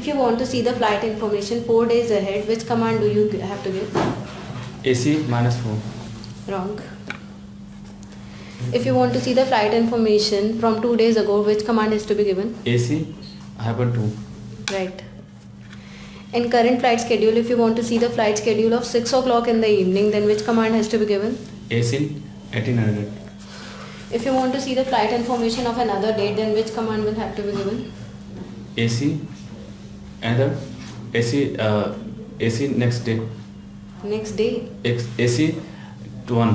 If you want to see the flight information 4 days ahead, which command do you have to give? AC -4. Wrong. If you want to see the flight information from 2 days ago, which command is to be given? AC -2. Right. In current flight schedule, if you want to see the flight schedule of 6 o'clock in the evening, then which command has to be given? AC 1800. If you want to see the flight information of another date, then which command will have to be given? AC another AC next day. Next day. AC to 1.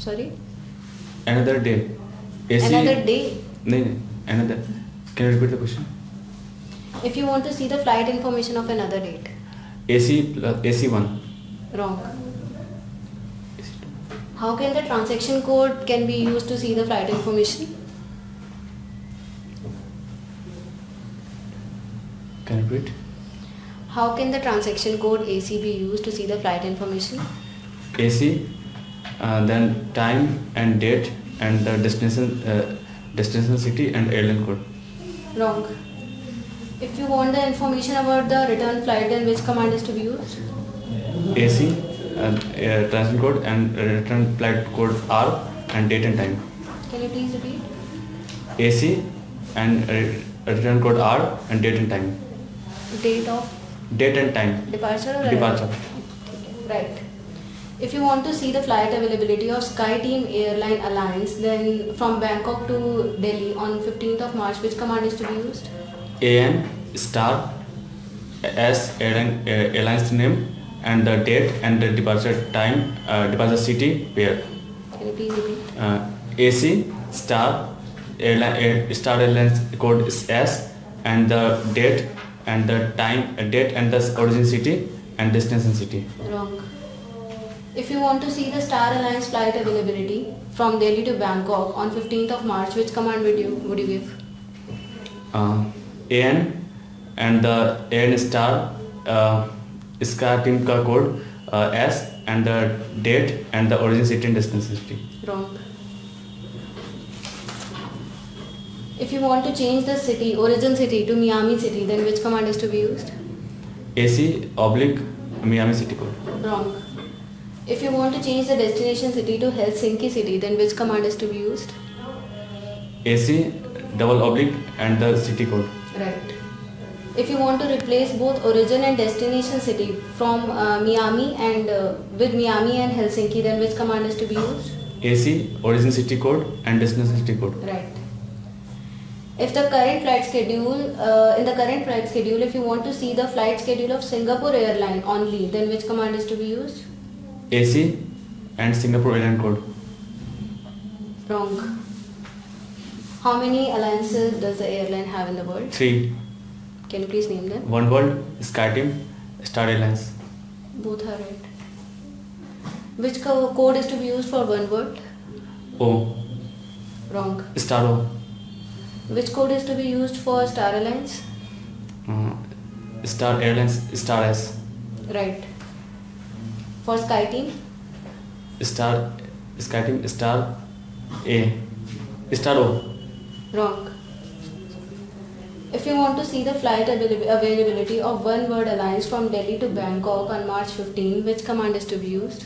Sorry? Another day. AC Another day. No, another. Can you repeat the question? If you want to see the flight information of another date. AC 1. Wrong. How can the transaction code can be used to see the flight information? Can you repeat? How can the transaction code AC be used to see the flight information? AC, then time and date and the destination city and airline code. Wrong. If you want the information about the return flight, then which command is to be used? AC, transaction code and return flight code R and date and time. Can you please repeat? AC and return code R and date and time. Date and time. departure or Departure. arrival? Right. If you want to see the flight availability of SkyTeam Airline Alliance, then from Bangkok to Delhi on 15th of March, which command is to be used? AN star S airline's name and the date and the departure time, departure city pair. Can you please repeat? AC star airline's code is S and the date and the time, date and the origin city and destination city. Wrong. If you want to see the Star Alliance flight availability from Delhi to Bangkok on 15th of March, which command would you give? AN and the AN star SkyTeam का code S and the date and the origin city and destination city. Wrong. If you want to change the city, origin city to Miami City, then which command is to be used? AC / Miami city code. Wrong. If you want to change the destination city to Helsinki City, then which command is to be used? AC / and the city code. Right. If you want to replace both origin and destination city from Miami and with Miami and Helsinki, then which command is to be used? AC origin city code and destination city code. Right. If the current flight schedule, in the current flight schedule, if you want to see the flight schedule of Singapore Airline only, then which command is to be used? AC and Singapore airline code. Wrong. How many alliances does the airline have in the world? 3. Can you please name them? One World, SkyTeam, Star Airlines. Both are right. Which code is to be used for One World? O. Wrong. Star O. Which code is to be used for Star Alliance? Star Airlines, Star S. Right. For SkyTeam? SkyTeam, Star A. Star O. Wrong. If you want to see the flight availability of One World Alliance from Delhi to Bangkok on March 15, which command is to be used?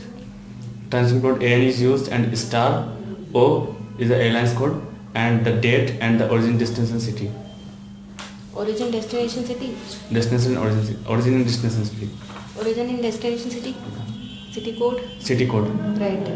Transaction code AN is used and Star O is the airline's code and the date and the origin destination city. Origin destination city? Destination origin and destination city. Origin and destination city? City code? City code. Right.